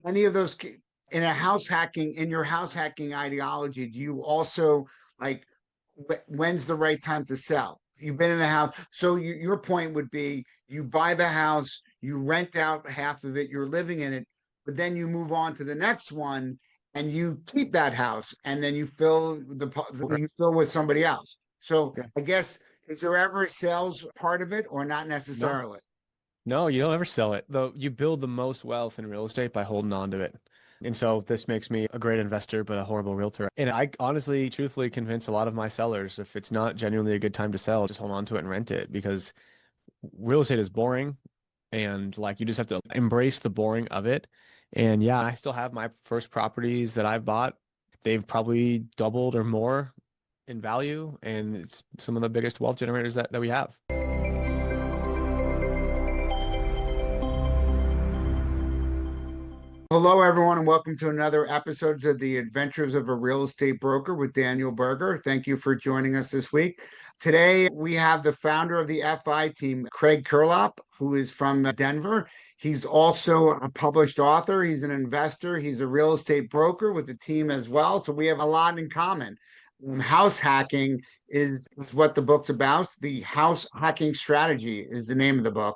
any of those in your house hacking ideology, do you also like when's the right time to sell? You've been in the house. So your point would be you buy the house, you rent out half of it, you're living in it, but then you move on to the next one and you keep that house and then you fill with somebody else. So Okay. I guess, is there ever a sales part of it or not No, necessarily? no, you don't ever sell it. Though you build the most wealth in real estate by holding on to it. And so this makes me a great investor, but a horrible realtor. And I honestly, truthfully convince a lot of my sellers if it's not genuinely a good time to sell, just hold on to it and rent it because real estate is boring and like you just have to embrace the boring of it. And yeah, I still have my first properties that I've bought. They've probably doubled or more in value, and it's some of the biggest wealth generators that we have. Hello, everyone, and welcome to another episode of the Adventures of a Real Estate Broker with Daniel Berger. Thank you for joining us this week. Today, we have the founder of the FI team, Craig Curelop, who is from Denver. He's also a published author. He's an investor. He's a real estate broker with the team as well. So we have a lot in common. House hacking is what the book's about. The House Hacking Strategy is the name of the book.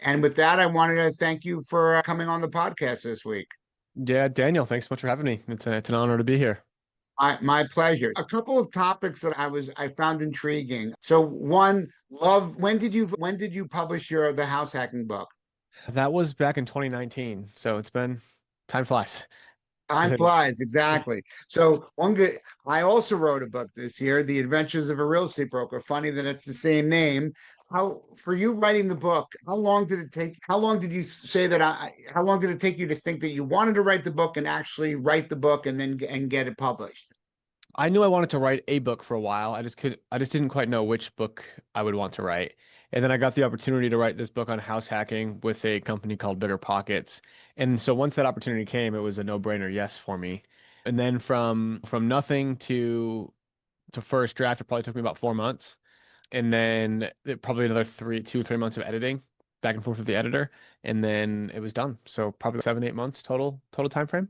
And with that, I wanted to thank you for coming on the podcast this week. Yeah, Daniel, thanks so much for having me. It's an honor to be here. My pleasure. A couple of topics that I found intriguing. So one, love. When did you publish your the house hacking book? That was back in 2019, so it's been time flies. To Time say the least. flies, exactly. So one good. I also wrote a book this year, The Adventures of a Real Estate Broker. Funny that it's the same name. How for you writing the book? How long did it take? How long did you say that? How long did it take you to think that you wanted to write the book and actually write the book and then get it published? I knew I wanted to write a book for a while. I just didn't quite know which book I would want to write. And then I got the opportunity to write this book on house hacking with a company called Bigger Pockets. And so once that opportunity came, it was a no-brainer yes for me. And then from nothing to first draft, it probably took me about 4 months. And then probably another 3 months of editing back and forth with the editor. And then it was done. So probably 7, 8 months total time frame.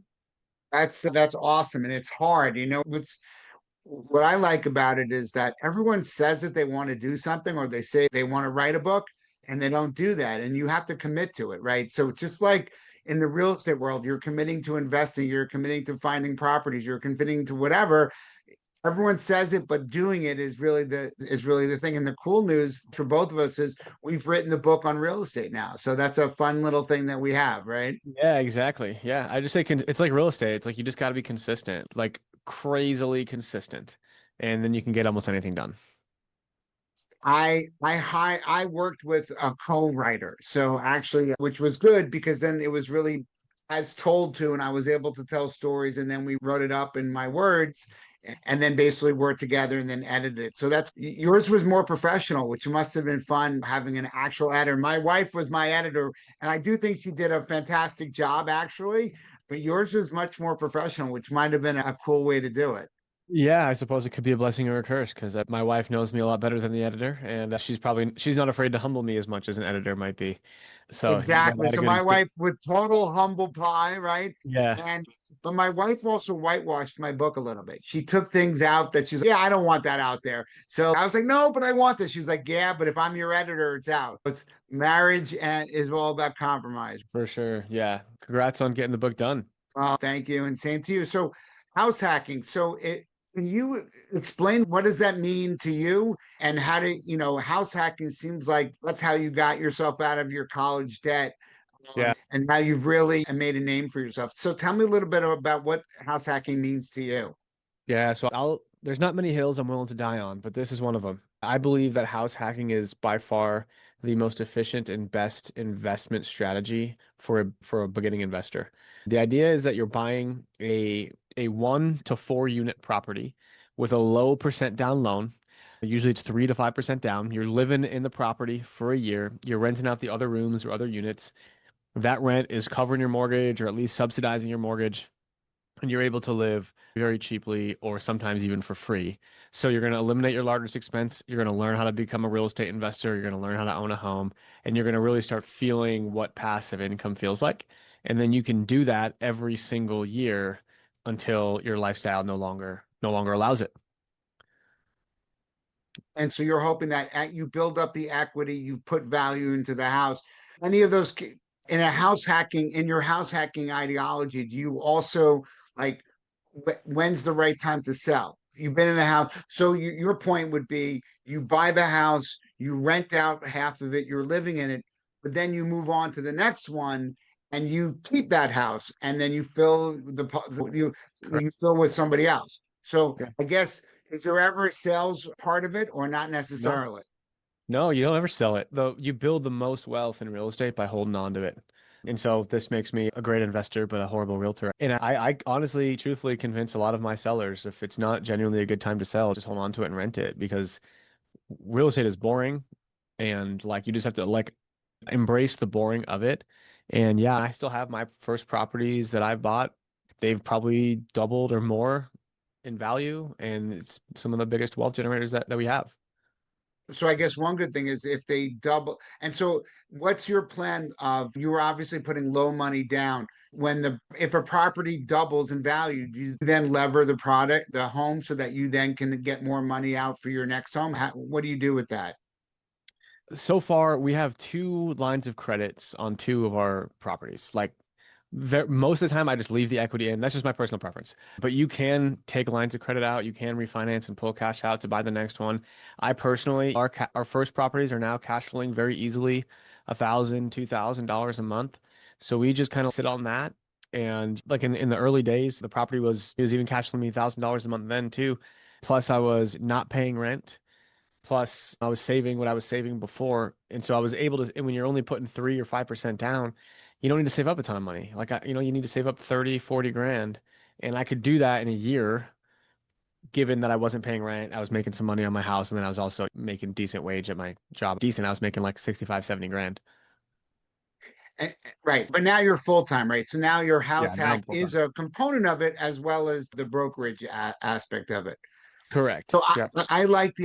That's awesome, and it's hard. What I like about it is that everyone says that they want to do something or they say they want to write a book and they don't do that. And you have to commit to it, right? So just like in the real estate world, you're committing to investing, you're committing to finding properties, you're committing to whatever. Everyone says it, but doing it is really the thing. And the cool news for both of us is we've written the book on real estate now. So that's a fun little thing that we have, right? Yeah, exactly. Yeah, I just say it's like real estate. It's like you just got to be consistent, like crazily consistent, and then you can get almost anything done. I worked with a co-writer, so actually, which was good because then it was really as told to, and I was able to tell stories, and then we wrote it up in my words, and then basically worked together and then edited it. So that's yours was more professional, which must have been fun having an actual editor. My wife was my editor, and I do think she did a fantastic job actually, but yours was much more professional, which might have been a cool way to do it. Yeah, I suppose it could be a blessing or a curse because my wife knows me a lot better than the editor, and she's not afraid to humble me as much as an editor might be. So you got a Exactly. lot of So good my experience. wife with total humble pie, right? Yeah, And but my wife also whitewashed my book a little bit. She took things out that she's like, yeah, I don't want that out there. So I was like, no, but I want this. She's like, yeah, but if I'm your editor, it's out. It's marriage and is all about compromise. for sure. Yeah, congrats on getting the book done. Well, thank you, and same to you. So house hacking. Can you explain what does that mean to you and how to, house hacking seems like that's how you got yourself out of your college debt Yeah. and now you've really made a name for yourself. So tell me a little bit about what house hacking means to you. Yeah, so there's not many hills I'm willing to die on, but this is one of them. I believe that house hacking is by far the most efficient and best investment strategy for a beginning investor. The idea is that you're buying a 1 to 4 unit property with a low percent down loan. Usually it's 3 to 5% down. You're living in the property for a year. You're renting out the other rooms or other units. That rent is covering your mortgage or at least subsidizing your mortgage and you're able to live very cheaply or sometimes even for free. So you're going to eliminate your largest expense. You're going to learn how to become a real estate investor. You're going to learn how to own a home, and you're going to really start feeling what passive income feels like. And then you can do that every single year until your lifestyle no longer allows it. And so you're hoping that you build up the equity, you've put value into the house. Any of those in a house hacking, in your house hacking ideology, do you also like when's the right time to sell? You've been in a house. So your point would be you buy the house, you rent out half of it, you're living in it, but then you move on to the next one and you keep that house and then you fill you fill with somebody else. So Yeah. I guess is there ever a sales part of it or not No. necessarily? No, you don't ever sell it. Though you build the most wealth in real estate by holding on to it. And so this makes me a great investor, but a horrible realtor. And I honestly, truthfully convince a lot of my sellers if it's not genuinely a good time to sell, just hold on to it and rent it because real estate is boring and like you just have to like embrace the boring of it. And yeah, I still have my first properties that I've bought. They've probably doubled or more in value, and it's some of the biggest wealth generators that we have. So I guess one good thing is if they double. And so what's your plan of you were obviously putting low money down when the if a property doubles in value, do you then lever the home so that you then can get more money out for your next home? What do you do with that? So far, we have two lines of credits on two of our properties. Like most of the time, I just leave the equity in. That's just my personal preference. But you can take lines of credit out. You can refinance and pull cash out to buy the next one. I personally, our first properties are now cash flowing very easily, $1,000, $2,000 a month. So we just kind of sit on that. And like in the early days, the property was it was even cash flowing me $1,000 a month then too. Plus, I was not paying rent. Plus, I was saving what I was saving before. And so I was able to, and when you're only putting 3 or 5% down, you don't need to save up a ton of money. Like, you need to save up 30, 40 grand. And I could do that in a year, given that I wasn't paying rent. I was making some money on my house. And then I was also making decent wage at my job. Decent. I was making like 65, 70 grand. Right. But now you're full time, right? So now your Yeah, house now hack I'm full is time. a component of it as well as the brokerage aspect of it. So Correct. Yeah. I like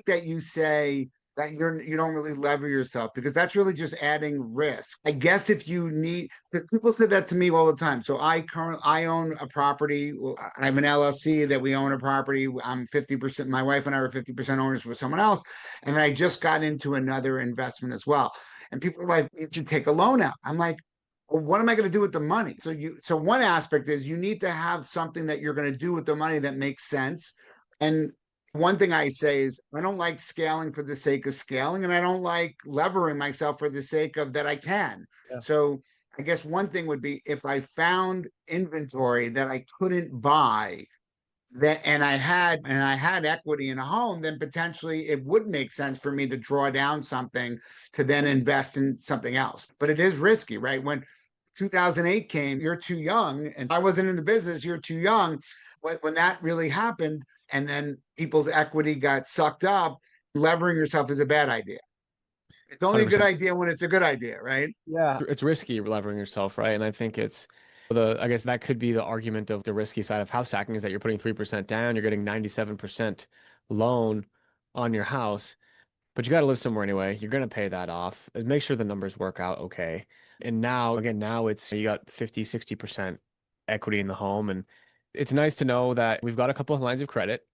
that you say that you don't really lever yourself because that's really just adding risk. I guess if you need, because people say that to me all the time. So I own a property. I have an LLC that we own a property. I'm 50%. My wife and I are 50% owners with someone else, and I just got into another investment as well. And people are like, you should take a loan out. I'm like, well, what am I going to do with the money? So one aspect is you need to have something that you're going to do with the money that makes sense. And one thing I say is I don't like scaling for the sake of scaling, and I don't like levering myself for the sake of that I can. Yeah. So I guess one thing would be if I found inventory that I couldn't buy that and I had equity in a home, then potentially it would make sense for me to draw down something to then invest in something else. But it is risky, right? When 2008 came, you're too young, and I wasn't in the business, you're too young. When that really happened, and then people's equity got sucked up, levering yourself is a bad idea. It's only a good 100%. idea when it's a good idea, right? Yeah. It's risky levering yourself, right? And I think I guess that could be the argument of the risky side of house hacking is that you're putting 3% down, you're getting 97% loan on your house, but you got to live somewhere anyway. You're going to pay that off. And make sure the numbers work out okay. And now, again, now it's you got 50, 60% equity in the home. And it's nice to know that we've got a couple of lines of credit.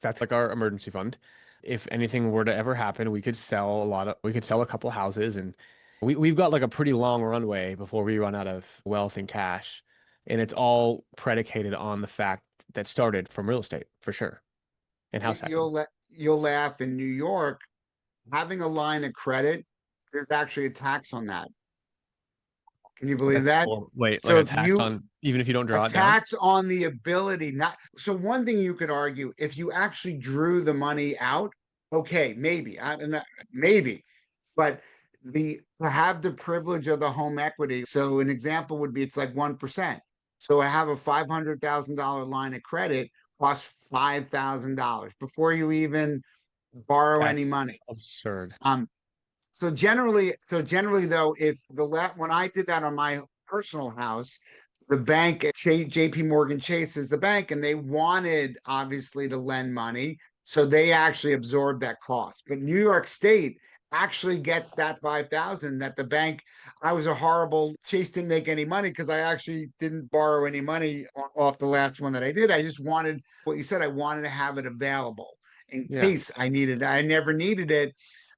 That's like our emergency fund. If anything were to ever happen, we could sell a couple houses and we've got like a pretty long runway before we run out of wealth and cash. And it's all predicated on the fact that started from real estate for sure and house hacking. You'll laugh in New York, having a line of credit, there's actually a tax on that. Can you believe That's that? cool. Wait, like So a if tax you on even if you don't a draw it down? tax on the ability not so one thing you could argue if you actually drew the money out, okay, maybe, but the to have the privilege of the home equity. So an example would be it's like 1%. So I have a $500,000 line of credit costs $5,000 before you even borrow any That's money. absurd. Um, so generally though, if when I did that on my personal house, the bank JP Morgan Chase is the bank, and they wanted obviously to lend money. So they actually absorbed that cost. But New York State actually gets that 5,000 that the bank, I was a horrible Chase, didn't make any money because I actually didn't borrow any money off the last one that I did. I just wanted what you said, I wanted to have it available in Yeah. case I needed it. I never needed it.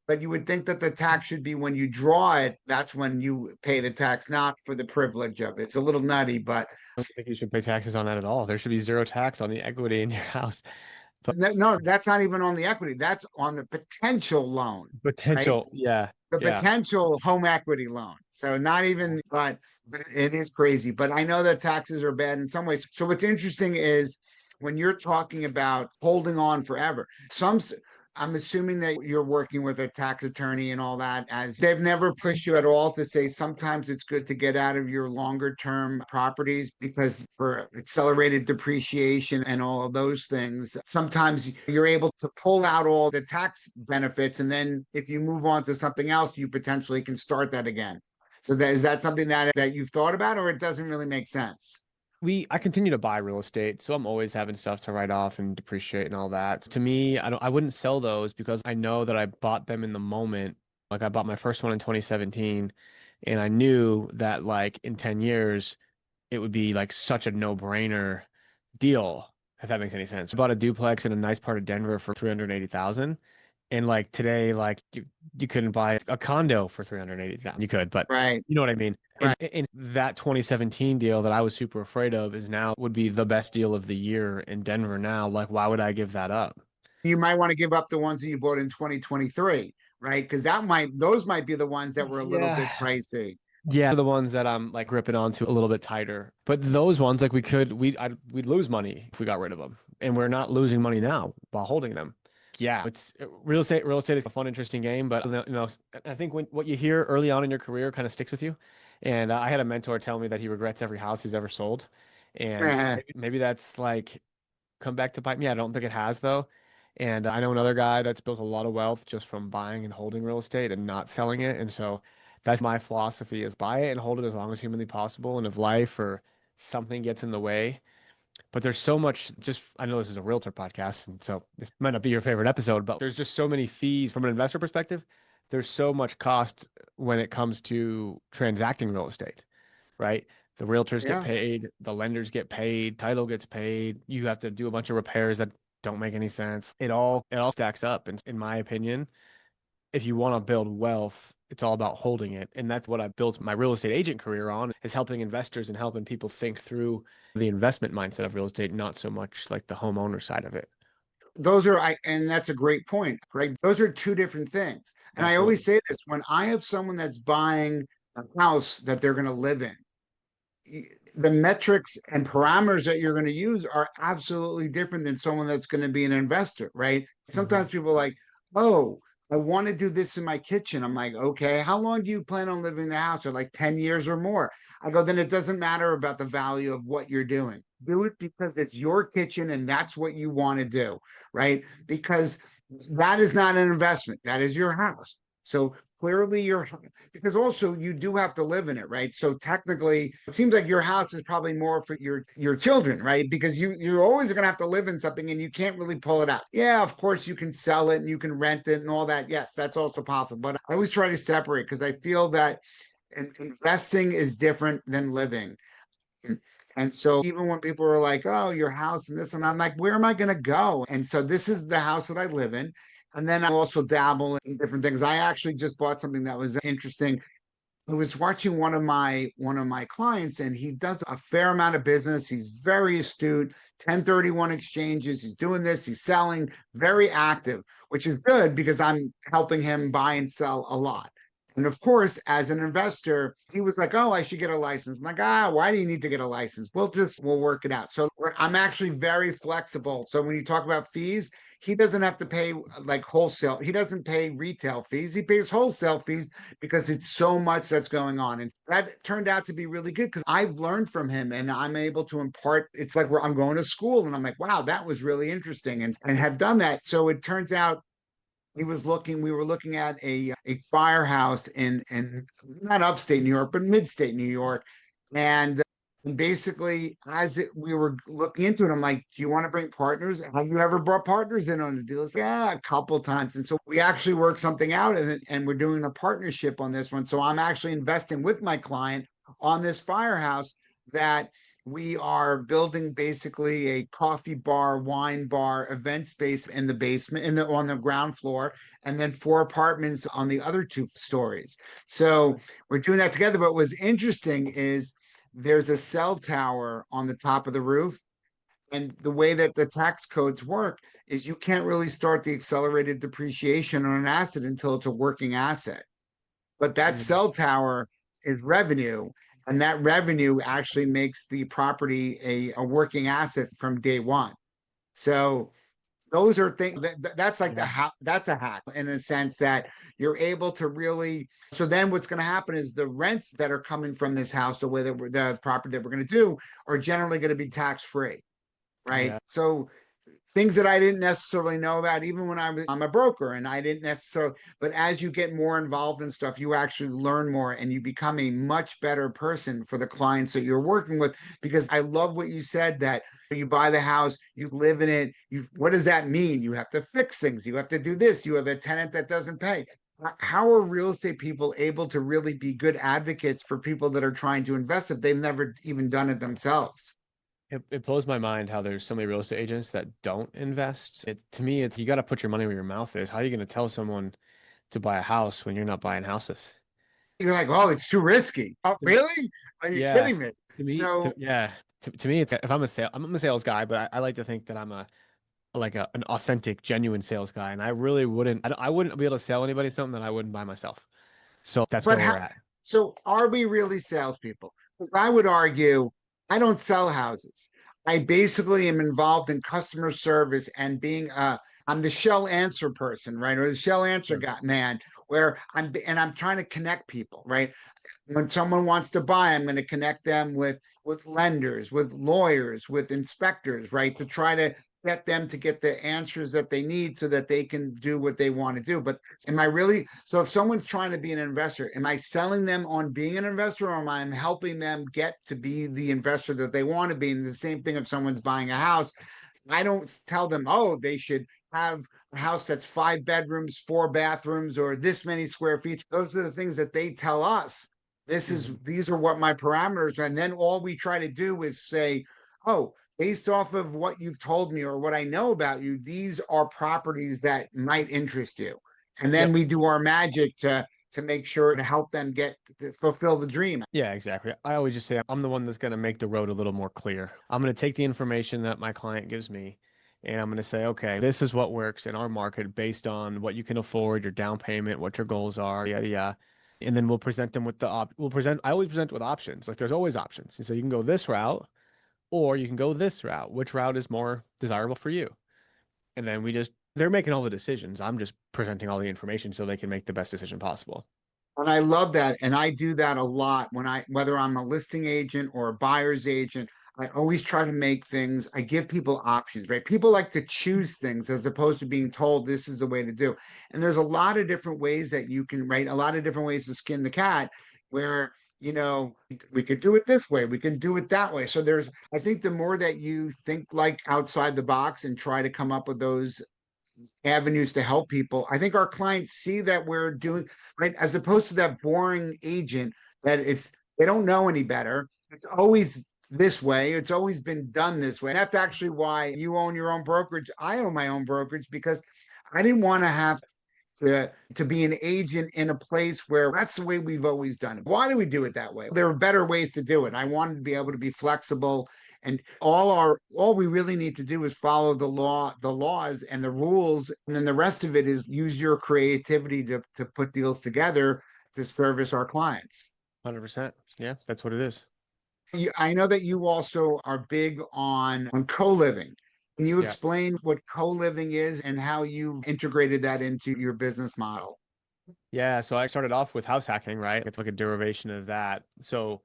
But you would think that the tax should be when you draw it, that's when you pay the tax, not for the privilege of it. It's a little nutty, but I don't think you should pay taxes on that at all. There should be zero tax on the equity in your house. But no, that's not even on the equity. That's on the potential loan, right? potential, yeah, The yeah. potential home equity loan. So not even, but it is crazy. But I know that taxes are bad in some ways. So what's interesting is when you're talking about holding on forever, I'm assuming that you're working with a tax attorney and all that, as they've never pushed you at all to say sometimes it's good to get out of your longer term properties because for accelerated depreciation and all of those things, sometimes you're able to pull out all the tax benefits. And then if you move on to something else, you potentially can start that again. So is that something that you've thought about, or it doesn't really make sense? I continue to buy real estate, so I'm always having stuff to write off and depreciate and all that. To me, I wouldn't sell those because I know that I bought them in the moment. Like I bought my first one in 2017, and I knew that like in 10 years it would be like such a no-brainer deal, if that makes any sense. I bought a duplex in a nice part of Denver for 380,000. And like today, like you couldn't buy a condo for 380,000. You could, but Right. you know what I mean? Right. And that 2017 deal that I was super afraid of is now would be the best deal of the year in Denver now. Like, why would I give that up? You might want to give up the ones that you bought in 2023, right? Because those might be the ones that were a little Yeah. bit pricey. Yeah, the ones that I'm like gripping onto a little bit tighter. But those ones, like we'd lose money if we got rid of them, and we're not losing money now while holding them. Yeah, it's real estate. Real estate is a fun, interesting game, but I think what you hear early on in your career kind of sticks with you. And I had a mentor tell me that he regrets every house he's ever sold, and maybe that's like come back to bite me. I don't think it has though. And I know another guy that's built a lot of wealth just from buying and holding real estate and not selling it. And so that's my philosophy is buy it and hold it as long as humanly possible. And if life or something gets in the way, but there's so much just, I know this is a realtor podcast, and so this might not be your favorite episode, but there's just so many fees from an investor perspective. There's so much cost when it comes to transacting real estate, right? The realtors get Yeah. paid, the lenders get paid, title gets paid. You have to do a bunch of repairs that don't make any sense. It all stacks up. And in my opinion, if you want to build wealth, it's all about holding it. And that's what I built my real estate agent career on is helping investors and helping people think through the investment mindset of real estate, not so much like the homeowner side of it. And that's a great point, Greg. Those are two different things. And I always Absolutely. say this when I have someone that's buying a house that they're going to live in, the metrics and parameters that you're going to use are absolutely different than someone that's going to be an investor, right? Mhm. Sometimes people are like, oh, I want to do this in my kitchen. I'm like, okay, how long do you plan on living in the house? Or like 10 years or more? I go, then it doesn't matter about the value of what you're doing. Do it because it's your kitchen and that's what you want to do, right? Because that is not an investment. That is your house. So clearly you're because also you do have to live in it, right? So technically, it seems like your house is probably more for your children, right? Because you're always going to have to live in something and you can't really pull it out. Yeah, of course you can sell it and you can rent it and all that. Yes, that's also possible. But I always try to separate because I feel that investing is different than living. And so even when people are like, oh, your house and this, and I'm like, where am I going to go? And so this is the house that I live in. And then I also dabble in different things. I actually just bought something that was interesting. I was watching one of my clients, and he does a fair amount of business. He's very astute, 1031 exchanges. He's doing this, he's selling, very active, which is good because I'm helping him buy and sell a lot. And of course, as an investor, he was like, oh, I should get a license. I'm like, why do you need to get a license? We'll work it out. So I'm actually very flexible. So when you talk about fees, he doesn't have to pay like wholesale. He doesn't pay retail fees. He pays wholesale fees because it's so much that's going on. And that turned out to be really good because I've learned from him and I'm able to impart. It's like where I'm going to school and I'm like, wow, that was really interesting and have done that. So it turns out we were looking at a firehouse in not upstate New York, but mid-state New York. And And basically, we were looking into it, I'm like, do you want to bring partners? Have you ever brought partners in on the deal? It's like, yeah, a couple times. And so we actually worked something out, and we're doing a partnership on this one. So I'm actually investing with my client on this firehouse that we are building basically a coffee bar, wine bar, event space in the basement, on the ground floor, and then 4 apartments on the other 2 stories. So we're doing that together. But what's interesting is there's a cell tower on the top of the roof. And the way that the tax codes work is you can't really start the accelerated depreciation on an asset until it's a working asset. But that Mm. cell tower is revenue. And that revenue actually makes the property a working asset from day one. So those are things that's like Yeah. that's a hack in a sense that you're able to really. So then what's going to happen is the rents that are coming from this house, the property that we're going to do, are generally going to be tax free, right? Yeah. So things that I didn't necessarily know about, even when I'm a broker and I didn't necessarily, but as you get more involved in stuff, you actually learn more and you become a much better person for the clients that you're working with. Because I love what you said, that you buy the house, you live in it. What does that mean? You have to fix things. You have to do this. You have a tenant that doesn't pay. How are real estate people able to really be good advocates for people that are trying to invest if they've never even done it themselves? It blows my mind how there's so many real estate agents that don't invest. To me, it's you got to put your money where your mouth is. How are you going to tell someone to buy a house when you're not buying houses? You're like, oh, it's too risky. Oh, To me- really? Are you Yeah. kidding me? To me, So, yeah. To me, it's if I'm a sales guy, but I like to think that I'm an authentic, genuine sales guy, and I really wouldn't. I wouldn't be able to sell anybody something that I wouldn't buy myself. So that's but where how, we're at. so are we really salespeople? I would argue I don't sell houses. I basically am involved in customer service and I'm the shell answer person, right? Or the shell answer Sure. guy, man, where I'm trying to connect people, right? When someone wants to buy, I'm going to connect them with lenders, with lawyers, with inspectors, right? To try to get them to get the answers that they need so that they can do what they want to do. But am I really, so if someone's trying to be an investor, am I selling them on being an investor, or am I helping them get to be the investor that they want to be? And the same thing if someone's buying a house, I don't tell them, oh, they should have a house that's 5 bedrooms, 4 bathrooms, or this many square feet. Those are the things that they tell us. Mhm. These are what my parameters are. And then all we try to do is say, oh, based off of what you've told me or what I know about you, these are properties that might interest you. And then Yep. we do our magic to make sure to help them get to fulfill the dream. Yeah, exactly. I always just say I'm the one that's going to make the road a little more clear. I'm going to take the information that my client gives me and I'm going to say, okay, this is what works in our market based on what you can afford, your down payment, what your goals are, yada, yada. And then we'll present them with I always present with options. Like there's always options. And so you can go this route or you can go this route. Which route is more desirable for you? And then they're making all the decisions. I'm just presenting all the information so they can make the best decision possible. And I love that. And I do that a lot whether I'm a listing agent or a buyer's agent, I always try to make things, I give people options, right? People like to choose things as opposed to being told this is the way to do. And there's a lot of different ways that you can, right? A lot of different ways to skin the cat where, we could do it this way, we can do it that way. So I think the more that you think like outside the box and try to come up with those avenues to help people. I think our clients see that we're doing right, as opposed to that boring agent that they don't know any better. It's always this way. It's always been done this way. And that's actually why you own your own brokerage. I own my own brokerage because I didn't want to have to be an agent in a place where that's the way we've always done it. Why do we do it that way? There are better ways to do it. I wanted to be able to be flexible, and all we really need to do is follow the laws and the rules, and then the rest of it is use your creativity to put deals together to service our clients. 100%. Yeah, that's what it is. I know that you also are big on co-living. Can you Yeah. explain what co-living is and how you've integrated that into your business model? Yeah, so I started off with house hacking, right? It's like a derivation of that. So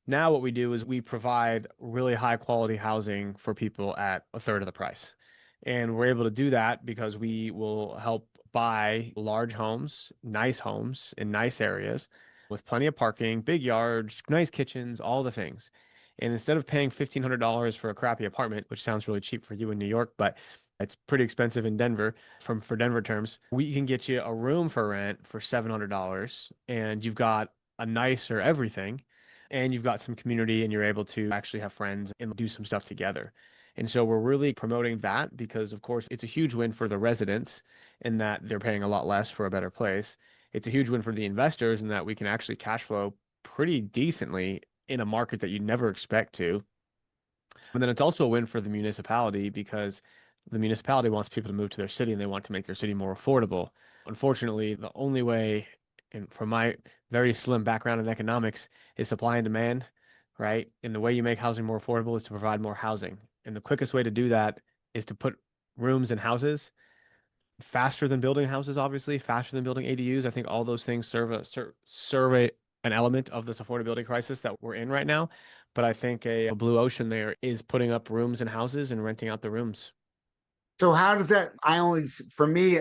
now what we do is we provide really high quality housing for people at a third of the price. And we're able to do that because we will help buy large homes in nice areas with plenty of parking, big yards, nice kitchens, all the things. And instead of paying $1,500 for a crappy apartment, which sounds really cheap for you in New York, but it's pretty expensive in Denver for Denver terms, we can get you a room for rent for $700 and you've got a nicer everything and you've got some community and you're able to actually have friends and do some stuff together. And so we're really promoting that because, of course, it's a huge win for the residents in that they're paying a lot less for a better place. It's a huge win for the investors in that we can actually cash flow pretty decently in a market that you'd never expect to. And then it's also a win for the municipality because the municipality wants people to move to their city and they want to make their city more affordable. Unfortunately, the only way, and from my very slim background in economics, is supply and demand, right? And the way you make housing more affordable is to provide more housing. And the quickest way to do that is to put rooms in houses faster than building houses, obviously, faster than building ADUs. I think all those things an element of this affordability crisis that we're in right now. But I think a blue ocean there is putting up rooms and houses and renting out the rooms. So how does that? For me,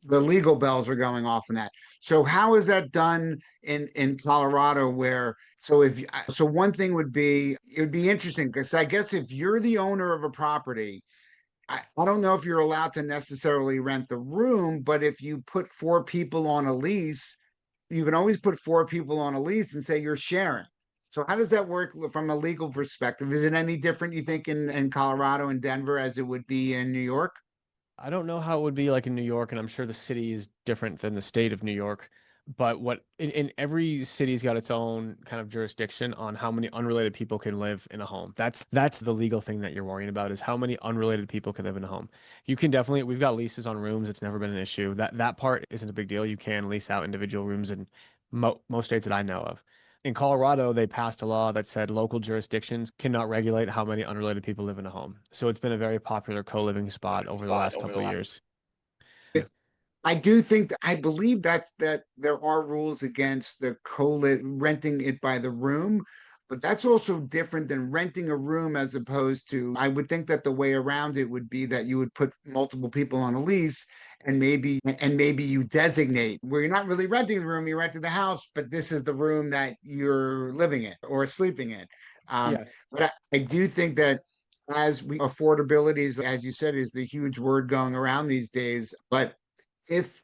the legal bells are going off in that. So how is that done in Colorado? Where so one thing would be it would be interesting because I guess if you're the owner of a property, I don't know if you're allowed to necessarily rent the room, but if you put four people on a lease, you can always put four people on a lease and say you're sharing. So how does that work from a legal perspective? Is it any different, you think, in Colorado and Denver as it would be in New York? I don't know how it would be like in New York, and I'm sure the city is different than the state of New York. But in every city's got its own kind of jurisdiction on how many unrelated people can live in a home. That's the legal thing that you're worrying about is how many unrelated people can live in a home. You can definitely, we've got leases on rooms. It's never been an issue. That part isn't a big deal. You can lease out individual rooms in most states that I know of. In Colorado, they passed a law that said local jurisdictions cannot regulate how many unrelated people live in a home. So it's been a very popular co-living spot over the last couple of years. I do think I believe that there are rules against the co renting it by the room, but that's also different than renting a room as opposed to I would think that the way around it would be that you would put multiple people on a lease and maybe you designate where you're not really renting the room, you're renting the house, but this is the room that you're living in or sleeping in. Um, Yes. but I do think that as we affordability is, as you said, is the huge word going around these days, but if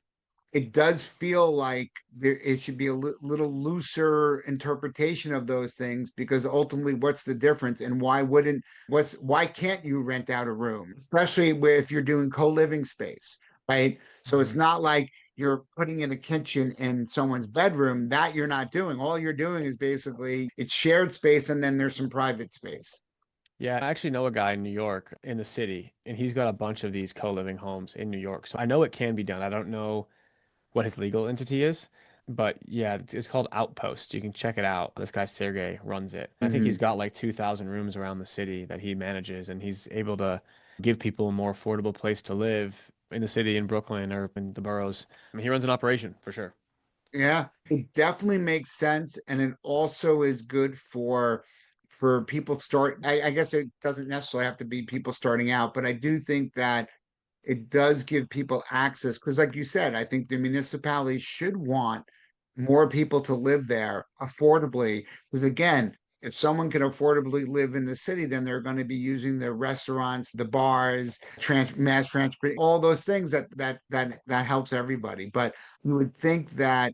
it does feel like it should be a little looser interpretation of those things because ultimately what's the difference and why can't you rent out a room especially if you're doing co-living space, right? So it's Mhm. not like you're putting in a kitchen in someone's bedroom that you're not doing. All you're doing is basically it's shared space and then there's some private space. Yeah, I actually know a guy in New York in the city, and he's got a bunch of these co-living homes in New York. So I know it can be done. I don't know what his legal entity is, but yeah, it's called Outpost. You can check it out. This guy Sergey runs it. I think he's Mhm. got like 2,000 rooms around the city that he manages, and he's able to give people a more affordable place to live in the city in Brooklyn or in the boroughs. I mean, he runs an operation for sure. Yeah, it definitely makes sense, and it also is good for people start. I guess it doesn't necessarily have to be people starting out, but I do think that it does give people access because, like you said, I think the municipality should want more people to live there affordably. Because again, if someone can affordably live in the city, then they're going to be using the restaurants, the bars, mass transport, all those things that helps everybody. But you would think that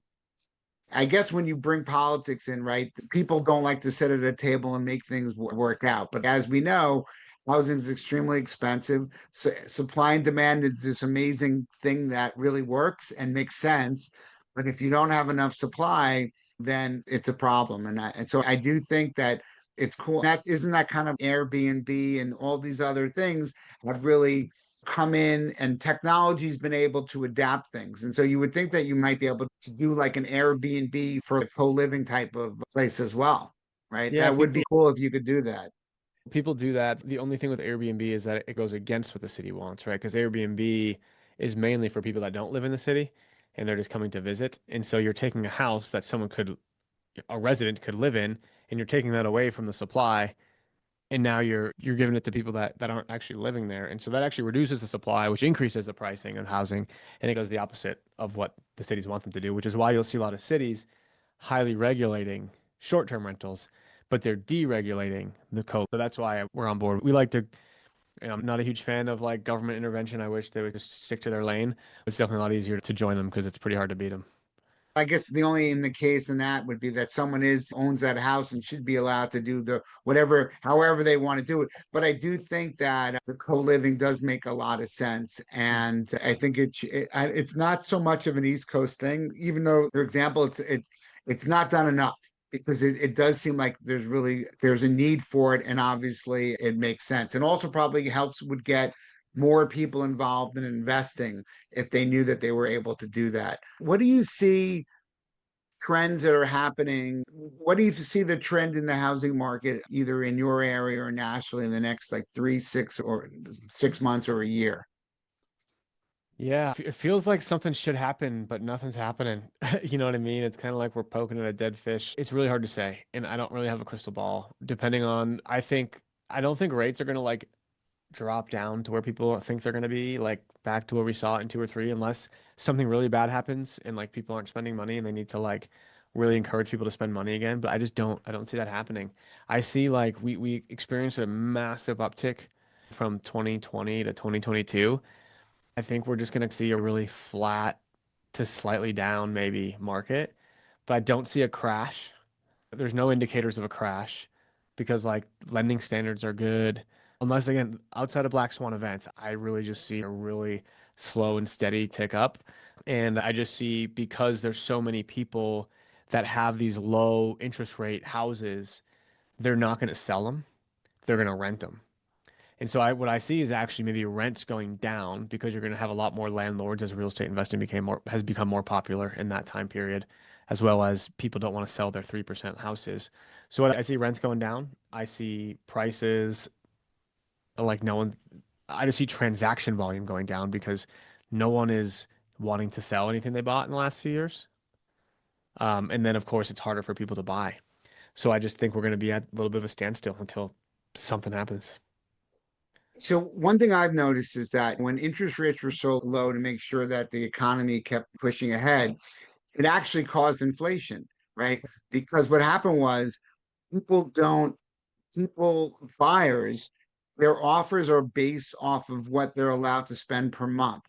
I guess when you bring politics in, right, people don't like to sit at a table and make things work out. But as we know, housing is extremely expensive. So supply and demand is this amazing thing that really works and makes sense. But if you don't have enough supply, then it's a problem. And so I do think that it's cool. That isn't that kind of Airbnb and all these other things have really come in and technology's been able to adapt things. And so you would think that you might be able to do like an Airbnb for a co-living type of place as well, right? Yeah, That would be cool if you could do that. people do that. The only thing with Airbnb is that it goes against what the city wants, right? Because Airbnb is mainly for people that don't live in the city and they're just coming to visit. And so you're taking a house that a resident could live in, and you're taking that away from the supply. And now you're giving it to people that aren't actually living there. And so that actually reduces the supply, which increases the pricing of housing. And it goes the opposite of what the cities want them to do, which is why you'll see a lot of cities highly regulating short-term rentals but they're deregulating the co. So that's why we're on board. We like to, I'm not a huge fan of like government intervention. I wish they would just stick to their lane. It's definitely a lot easier to join them because it's pretty hard to beat them. I guess the only in the case in that would be that someone is owns that house and should be allowed to do the whatever, however they want to do it. But I do think that the co-living does make a lot of sense, and I think it's not so much of an East Coast thing, even though, for example, it's not done enough because it does seem like there's a need for it, and obviously it makes sense, and also probably helps would get more people involved in investing if they knew that they were able to do that. What do you see trends that are happening? What do you see the trend in the housing market, either in your area or nationally, in the next like 6 months or a year? Yeah, it feels like something should happen, but nothing's happening. You know what I mean? It's kind of like we're poking at a dead fish. It's really hard to say, and I don't really have a crystal ball. Depending on, I don't think rates are gonna like drop down to where people think they're gonna be, like back to where we saw it in two or three, unless something really bad happens and like people aren't spending money and they need to like really encourage people to spend money again. But I don't see that happening. I see like we experienced a massive uptick from 2020 to 2022. I think we're just going to see a really flat to slightly down maybe market, but I don't see a crash. There's no indicators of a crash because like lending standards are good. Unless again, outside of black swan events, I really just see a really slow and steady tick up. And I just see because there's so many people that have these low interest rate houses, they're not going to sell them. They're going to rent them. And so what I see is actually maybe rents going down because you're going to have a lot more landlords as real estate investing has become more popular in that time period, as well as people don't want to sell their 3% houses. So I see rents going down. I see prices like no one, I just see transaction volume going down because no one is wanting to sell anything they bought in the last few years. And then of course it's harder for people to buy. So I just think we're going to be at a little bit of a standstill until something happens. So one thing I've noticed is that when interest rates were so low to make sure that the economy kept pushing ahead, it actually caused inflation, right? Because what happened was people don't buyers, their offers are based off of what they're allowed to spend per month,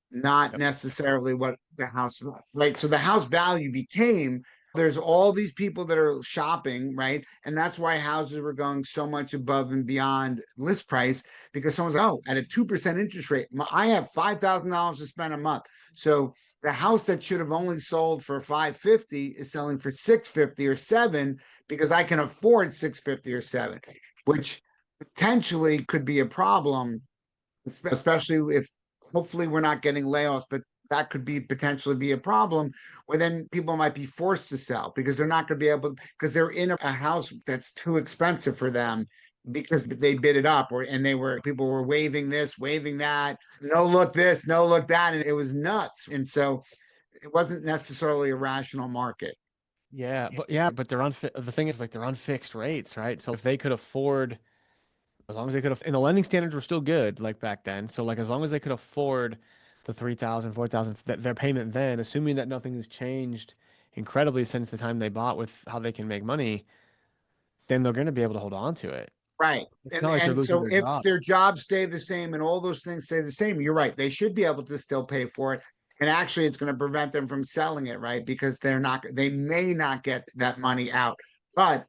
not Yep. necessarily what the house, right? So the house value became there's all these people that are shopping, right? And that's why houses were going so much above and beyond list price because someone's like, oh, at a 2% interest rate, I have $5,000 to spend a month. So the house that should have only sold for 550 is selling for 650 or 7 because I can afford 650 or 7, which potentially could be a problem, especially if hopefully we're not getting layoffs, but that could be potentially be a problem where then people might be forced to sell because they're not going to be able because they're in a house that's too expensive for them because they bid it up or and they were people were waving this, waving that, no look this, no look that, and it was nuts. And so it wasn't necessarily a rational market. But the thing is like they're on fixed rates, right? So if they could afford, as long as they could have, and the lending standards were still good like back then. So like as long as they could afford the 3,000, 4,000, that their payment then, assuming that nothing has changed incredibly since the time they bought with how they can make money, then they're going to be able to hold on to it. Right. It's And not like they're and losing so their if job. their jobs stay the same and all those things stay the same, you're right. They should be able to still pay for it. And actually it's going to prevent them from selling it, right? Because they may not get that money out. But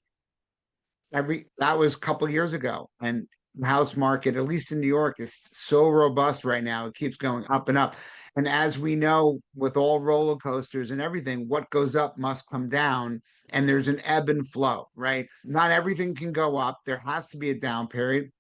that was a couple of years ago. And the house market, at least in New York, is so robust right now. It keeps going up and up. And as we know, with all roller coasters and everything, what goes up must come down. And there's an ebb and flow, right? Not everything can go up. There has to be a down period.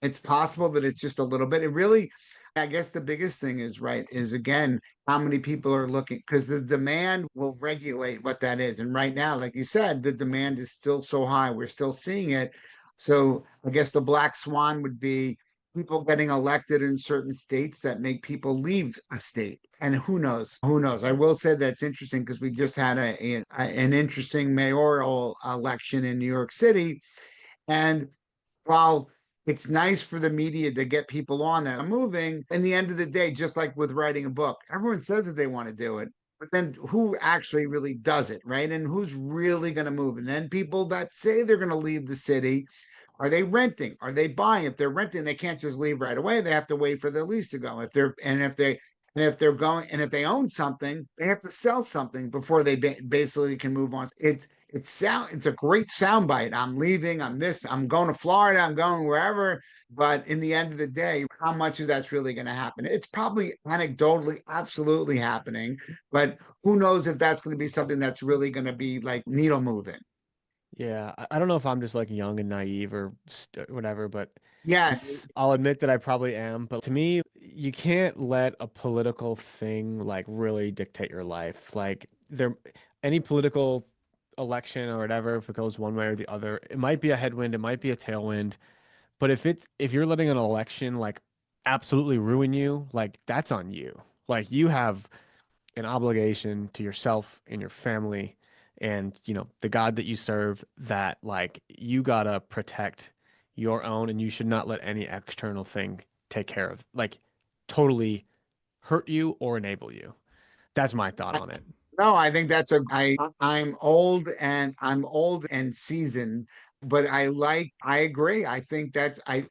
It's possible that it's just a little bit. It really, I guess the biggest thing is, right, is again, how many people are looking because the demand will regulate what that is. And right now, like you said, the demand is still so high. We're still seeing it. So I guess the black swan would be people getting elected in certain states that make people leave a state. And who knows? Who knows? I will say that's interesting because we just had an interesting mayoral election in New York City. And while it's nice for the media to get people on that are moving, in the end of the day, just like with writing a book, everyone says that they want to do it, But then who actually really does it, right? And who's really going to move? And then people that say they're going to leave the city, are they renting? Are they buying? If they're renting, they can't just leave right away. They have to wait for their lease to go. If they're going and if they own something, they have to sell something before they basically can move on. It's a great soundbite. I'm leaving. I'm this. I'm going to Florida. I'm going wherever. But in the end of the day, how much of that's really going to happen? It's probably anecdotally absolutely happening, but who knows if that's going to be something that's really going to be like needle moving. Yeah, I don't know if I'm just like young and naive or whatever, but to me, Yes. I'll admit that I probably am. But to me, you can't let a political thing like really dictate your life. Like any political election or whatever, if it goes one way or the other, it might be a headwind, it might be a tailwind. But if you're letting an election like absolutely ruin you, like that's on you. Like you have an obligation to yourself and your family and the God that you serve, that like you gotta protect your own, and you should not let any external thing take care of, like, totally hurt you or enable you. That's my thought on it. No, I think I'm old and seasoned, but I agree. I think that's I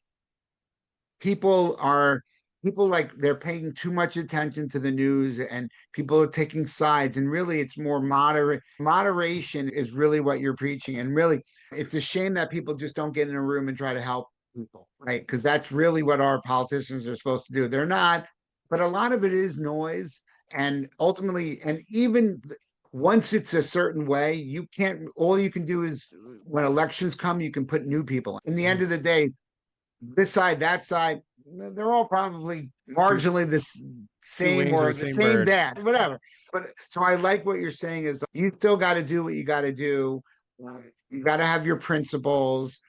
people are people like they're paying too much attention to the news and people are taking sides, and really it's more moderation is really what you're preaching, and really it's a shame that people just don't get in a room and try to help people, right? Because that's really what our politicians are supposed to do. They're not, but a lot of it is noise, and ultimately, and even once it's a certain way, you can't all you can do is when elections come, you can put new people in the end Mhm. of the day, this side, that side, they're all probably Two marginally this two same wings of or the the same same bird. bad, whatever. But so I like what you're saying is you still got to do what you got to do. You got to have your principles,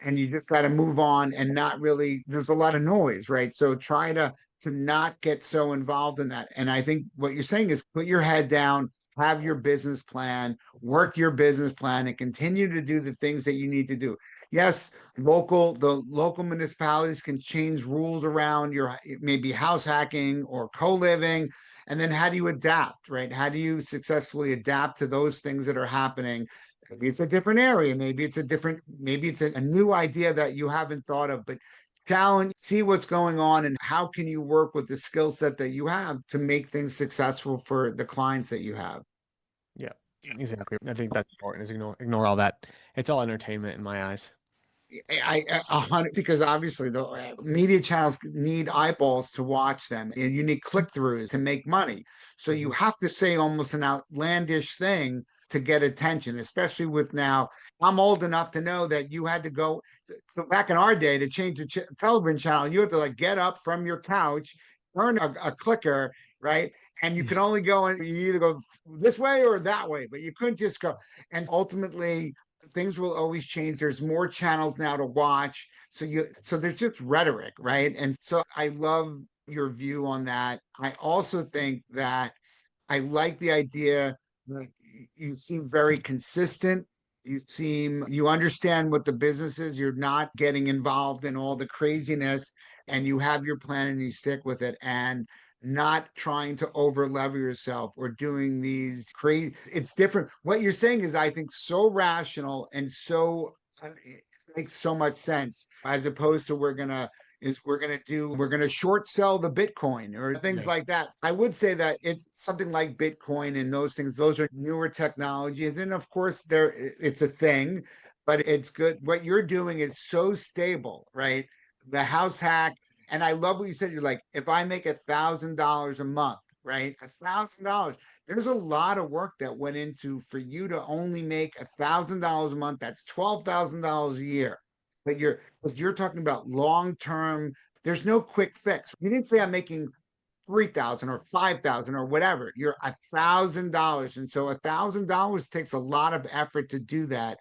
and you just got to move on and not really. There's a lot of noise, right? So try to not get so involved in that. And I think what you're saying is put your head down, have your business plan, work your business plan, and continue to do the things that you need to do. Yes, the local municipalities can change rules around your maybe house hacking or co-living, and then how do you adapt, right? How do you successfully adapt to those things that are happening? Maybe it's a different area, maybe it's a new idea that you haven't thought of, but challenge, see what's going on, and how can you work with the skill set that you have to make things successful for the clients that you have. Yeah, exactly. I think that's important, is ignore all that. It's all entertainment in my eyes. A hundred, because obviously the media channels need eyeballs to watch them, and you need click throughs to make money. So you Mhm. have to say almost an outlandish thing to get attention, especially with now. I'm old enough to know that you had to go so back in our day to change the television channel. You had to like get up from your couch, turn a clicker, right? And you could only go and you either go this way or that way, but you couldn't just go. And ultimately, things will always change. There's more channels now to watch. So there's just rhetoric, right? And so I love your view on that. I also think that I like the idea that you seem very consistent. You understand what the business is. You're not getting involved in all the craziness, and you have your plan and you stick with it, and not trying to over lever yourself or doing these crazy. It's different. What you're saying is, I think, so rational and so it makes so much sense as opposed to we're gonna short sell the Bitcoin or things Yeah. like that. I would say that it's something like Bitcoin and those things. Those are newer technologies, and of course, it's a thing, but it's good. What you're doing is so stable, right? The house hack, and I love what you said. You're like, if I make $1,000 a month, right? $1,000. There's a lot of work that went into for you to only make $1,000 a month. That's $12,000 a year. But because you're talking about long term, there's no quick fix. You didn't say I'm making 3,000 or 5,000 or whatever. You're $1,000. And so $1,000 takes a lot of effort to do that.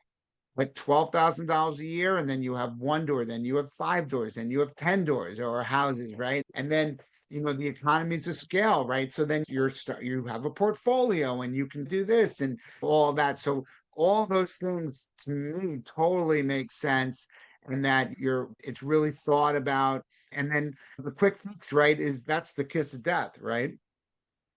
Like $12,000 a year, and then you have one door, then you have five doors, then you have 10 doors or houses, right? And then the economies of scale, right? So then you have a portfolio and you can do this and all that. So all those things to me totally make sense, and that it's really thought about. And then the quick fix, right, is that's the kiss of death, right?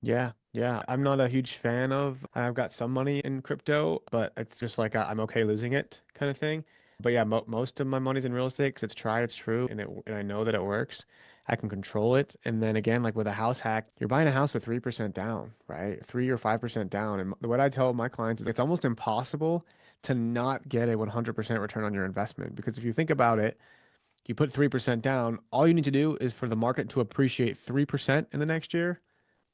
Yeah. Yeah, I'm not a huge fan of, I've got some money in crypto, but it's just like I'm okay losing it kind of thing. But yeah, mo most of my money's in real estate because it's tried, it's true, and I know that it works. I can control it. And then again, like with a house hack, you're buying a house with 3% down, right? 3 or 5% down. And what I tell my clients is it's almost impossible to not get a 100% return on your investment. Because if you think about it, you put 3% down, all you need to do is for the market to appreciate 3% in the next year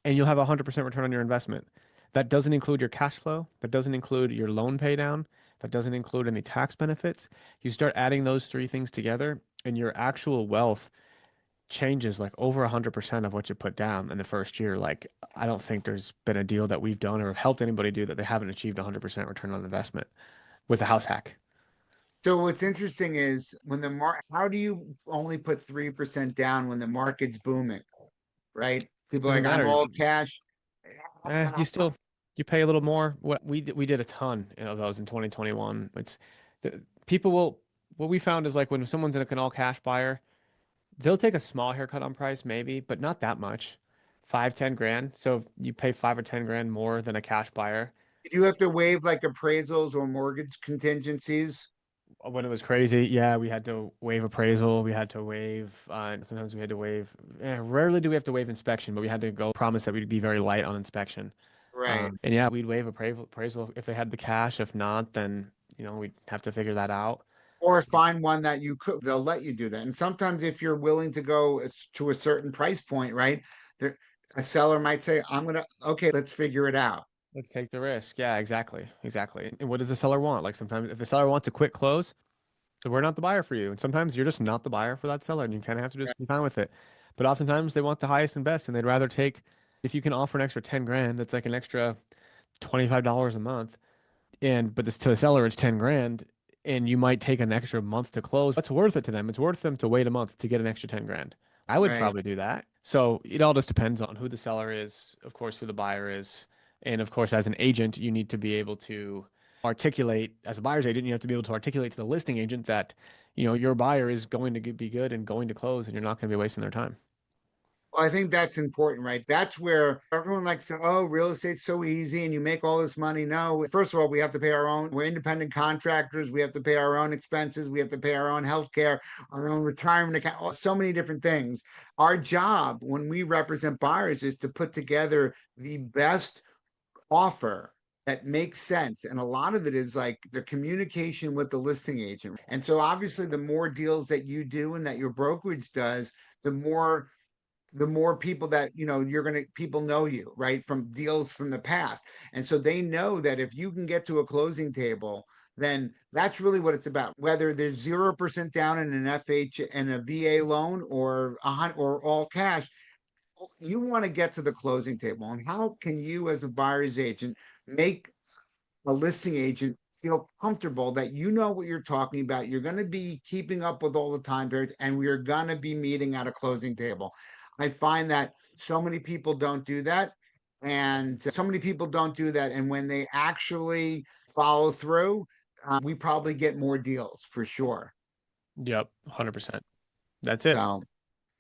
and you'll have a 100% return on your investment. That doesn't include your cash flow. That doesn't include your loan pay down. That doesn't include any tax benefits. You start adding those three things together, and your actual wealth changes like over 100% of what you put down in the first year. Like, I don't think there's been a deal that we've done or have helped anybody do that they haven't achieved 100% return on investment with a house hack. So what's interesting is when how do you only put 3% down when the market's booming, right? People are Doesn't like, I'm matter. all cash. You still you pay a little more. What we did a ton of those in 2021. It's people will what we found is like when someone's like an all cash buyer, they'll take a small haircut on price maybe, but not that much. 5, 10 grand. So you pay 5 or 10 grand more than a cash buyer. Do you have to waive like appraisals or mortgage contingencies? When it was crazy, yeah, we had to waive appraisal. We had to waive, sometimes we had to waive, rarely do we have to waive inspection, but we had to go promise that we'd be very light on inspection. Right. And yeah, we'd waive appraisal if they had the cash. If not, then, we'd have to figure that out. Or So, find one that you could, they'll let you do that. And sometimes if you're willing to go to a certain price point, right? There, a seller might say, okay, let's figure it out. let's take the risk. Yeah, exactly. Exactly. And what does the seller want? Like sometimes if the seller wants a quick close, then we're not the buyer for you. And sometimes you're just not the buyer for that seller and you kind of have to just be fine with it. But oftentimes they want the highest and best and they'd rather take, if you can offer an extra 10 grand, that's like an extra $25 a month. But this to the seller, it's 10 grand and you might take an extra month to close. That's worth it to them. It's worth them to wait a month to get an extra 10 grand. I would Right. probably do that. So it all just depends on who the seller is, of course, who the buyer is. And of course, as an agent, you need to be able to articulate, as a buyer's agent, you have to be able to articulate to the listing agent that, your buyer is going to be good and going to close and you're not going to be wasting their time. Well, I think that's important, right? That's where everyone likes to, oh, real estate's so easy and you make all this money. No, first of all, we have to pay our own. We're independent contractors. We have to pay our own expenses. We have to pay our own health care, our own retirement account, so many different things. Our job when we represent buyers is to put together the best offer that makes sense. And a lot of it is like the communication with the listing agent. And so obviously the more deals that you do and that your brokerage does, the more people that people know you, right, from deals from the past. And so they know that if you can get to a closing table, then that's really what it's about, whether there's 0% down in an FH and a VA loan or or all cash. You want to get to the closing table. And how can you as a buyer's agent make a listing agent feel comfortable that you know what you're talking about? You're going to be keeping up with all the time periods and we're going to be meeting at a closing table. I find that so many people don't do that. And so many people don't do that. And when they actually follow through, we probably get more deals for sure. Yep, 100%. That's it. So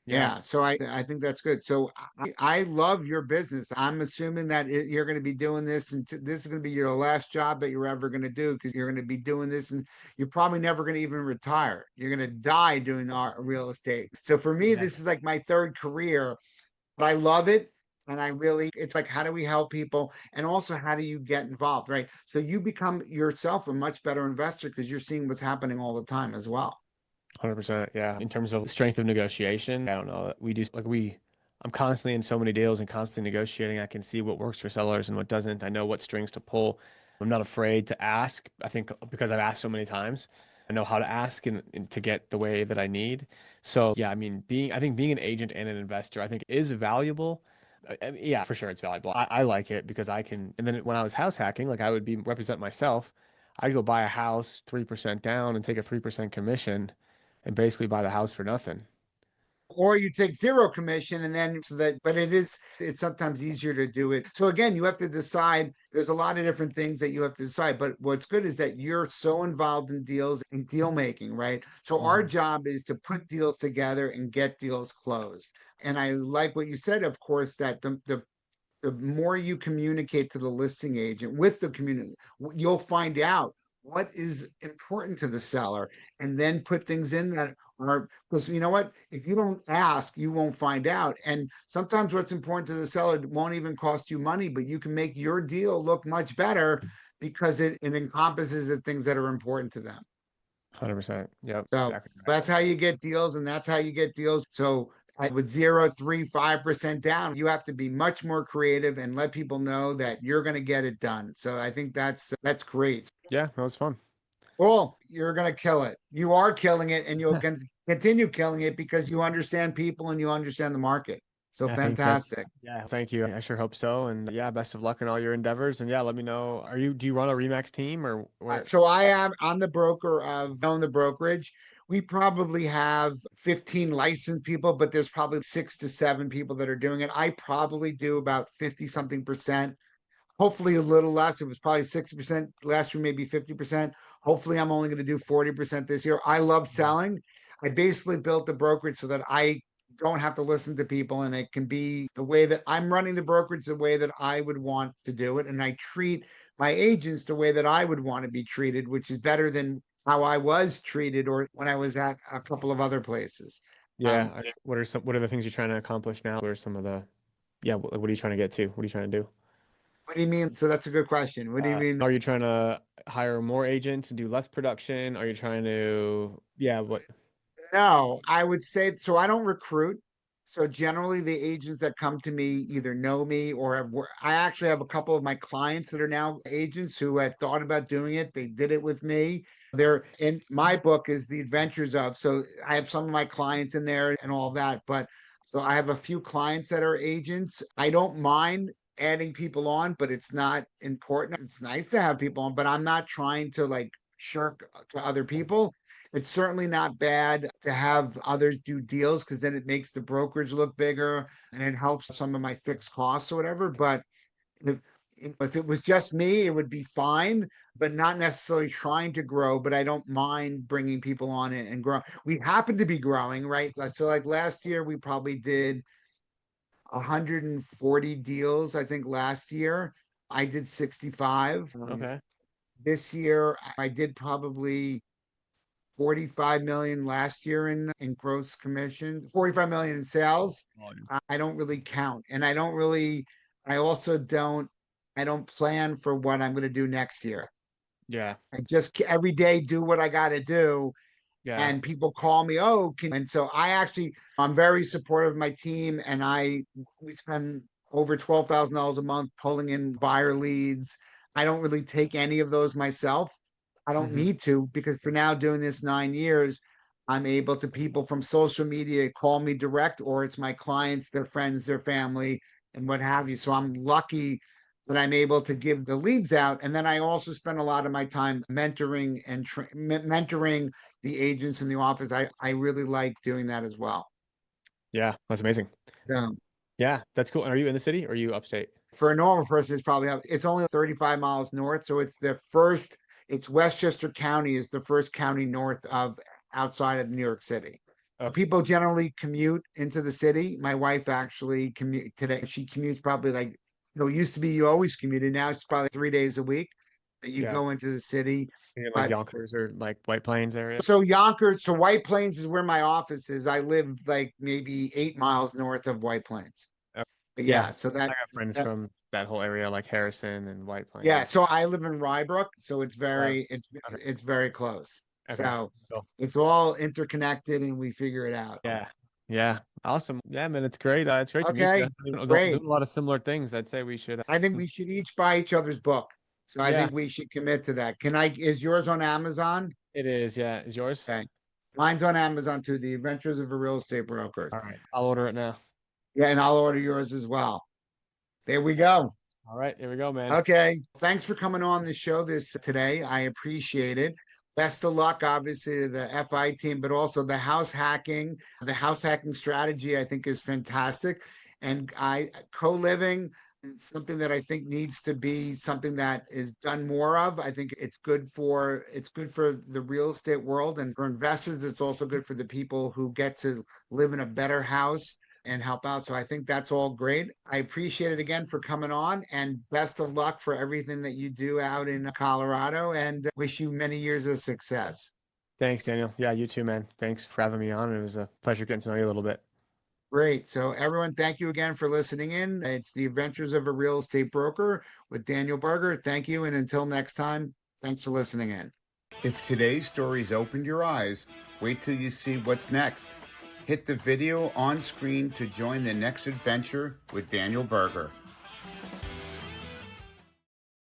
Yeah. yeah, so I think that's good. So I love your business. I'm assuming that you're going to be doing this, and this is going to be your last job that you're ever going to do because you're going to be doing this, and you're probably never going to even retire. You're going to die doing real estate. So for me, Yeah. this is like my third career, but I love it. And I really, it's like, how do we help people? And also, how do you get involved, right? So you become yourself a much better investor because you're seeing what's happening all the time as well. 100%. Yeah. In terms of strength of negotiation, I don't know. I'm constantly in so many deals and constantly negotiating. I can see what works for sellers and what doesn't. I know what strings to pull. I'm not afraid to ask. I think because I've asked so many times, I know how to ask and to get the way that I need. So yeah, I mean, I think being an agent and an investor, I think is valuable. Yeah, for sure, it's valuable. I like it because I can. And then when I was house hacking, like I would be represent myself. I'd go buy a house 3% down and take a 3% commission and basically buy the house for nothing. Or you take zero commission and then so that, but it's sometimes easier to do it. So again, you have to decide. There's a lot of different things that you have to decide, but what's good is that you're so involved in deals and deal making, right? So our Mhm. job is to put deals together and get deals closed. And I like what you said, of course, that the the more you communicate to the listing agent with the community, you'll find out what is important to the seller and then put things in that are, because you know what? If you don't ask, you won't find out. And sometimes what's important to the seller won't even cost you money, but you can make your deal look much better because it encompasses the things that are important to them. 100%. Yep, So exactly right. that's how you get deals, and that's how you get deals. So with 0, 3, 5% down, you have to be much more creative and let people know that you're going to get it done. So I think that's great. Yeah, that was fun. Cool. You're going to kill it. You are killing it, and you'll continue killing it because you understand people and you understand the market. So I think that's, fantastic. yeah, thank you. I sure hope so. And yeah, best of luck in all your endeavors. And yeah, let me know. Do you run a Remax team or where? So I'm the broker of own the brokerage. We probably have 15 licensed people, but there's probably 6 to 7 people that are doing it. I probably do about 50 something percent, hopefully a little less. It was probably 60% last year, maybe 50%. Hopefully I'm only going to do 40% this year. I love selling. I basically built the brokerage so that I don't have to listen to people, and it can be the way that I'm running the brokerage, the way that I would want to do it. And I treat my agents the way that I would want to be treated, which is better than how I was treated or when I was at a couple of other places. Yeah. What are the things you're trying to accomplish now? What are some of the, yeah, what are you trying to get to? What are you trying to do? What do you mean? So that's a good question. What do you mean? Are you trying to hire more agents and do less production? Are you trying to, yeah, what? No, I would say so. I don't recruit. So generally, the agents that come to me either know me or I actually have a couple of my clients that are now agents who had thought about doing it. They did it with me. They're in my book is the adventures of. So I have some of my clients in there and all that. But so I have a few clients that are agents. I don't mind adding people on, but it's not important. It's nice to have people on, but I'm not trying to like shirk to other people. It's certainly not bad to have others do deals because then it makes the brokerage look bigger and it helps some of my fixed costs or whatever. But if, if it was just me, it would be fine, but not necessarily trying to grow. But I don't mind bringing people on and grow. We happen to be growing, right? So, like last year, we probably did 140 deals, I think last year. I did 65. Okay. This year, I did probably 45 million last year in gross commission, 45 million in sales. Volume. I don't really count. And I also I don't plan for what I'm going to do next year. Yeah. I just every day do what I got to do. Yeah. And people call me, and so I'm very supportive of my team. And we spend over $12,000 a month pulling in buyer leads. I don't really take any of those myself. I don't Hmm. need to because for now doing this 9 years, I'm able to people from social media call me direct, or it's my clients, their friends, their family, and what have you. So I'm lucky that I'm able to give the leads out. And then I also spend a lot of my time mentoring and mentoring the agents in the office. I really like doing that as well. Yeah. That's amazing. So Yeah. That's cool. And are you in the city or are you upstate? for a normal person, it's only 35 miles north. So it's Westchester County is the first county north of outside of New York City. Okay. People generally commute into the city. My wife actually commute today. She commutes probably it used to be you always commuted. Now it's probably 3 days a week that you Yeah. go into the city. In like But Yonkers or like White Plains area. so White Plains is where my office is. I live like maybe 8 miles north of White Plains. Okay. But Yeah. yeah, so I got friends that from that whole area, like Harrison and White yeah, Plains. so I live in Rybrook, so Oh, okay. it's very close. Okay. So Cool. it's all interconnected and we figure it out. Yeah. Yeah. Awesome. Yeah, man. It's great. It's great to meet you. Okay, Doing great. a lot of similar things. I'd say we should. I think we should each buy each other's book. So I Yeah, think we should commit to that. Is yours on Amazon? it is. Yeah. Is yours? Okay. Mine's on Amazon too, The Adventures of a Real Estate Broker. All right. I'll order it now. Yeah, and I'll order yours as well. There we go. All right. Here we go, man. Okay. Thanks for coming on the show today. I appreciate it. Best of luck, obviously, to the FI team, but also the house hacking. The house hacking strategy, I think, is fantastic. And co-living, something that I think needs to be something that is done more of. I think it's good for the real estate world and for investors. It's also good for the people who get to live in a better house and help out. So I think that's all great. I appreciate it again for coming on, and best of luck for everything that you do out in Colorado, and wish you many years of success. Thanks, Daniel. Yeah, you too, man. Thanks for having me on. It was a pleasure getting to know you a little bit. Great. So, everyone, thank you again for listening in. It's the Adventures of a Real Estate Broker with Daniel Berger. Thank you. And until next time, thanks for listening in. If today's stories opened your eyes, wait till you see what's next. Hit the video on screen to join the next adventure with Daniel Berger.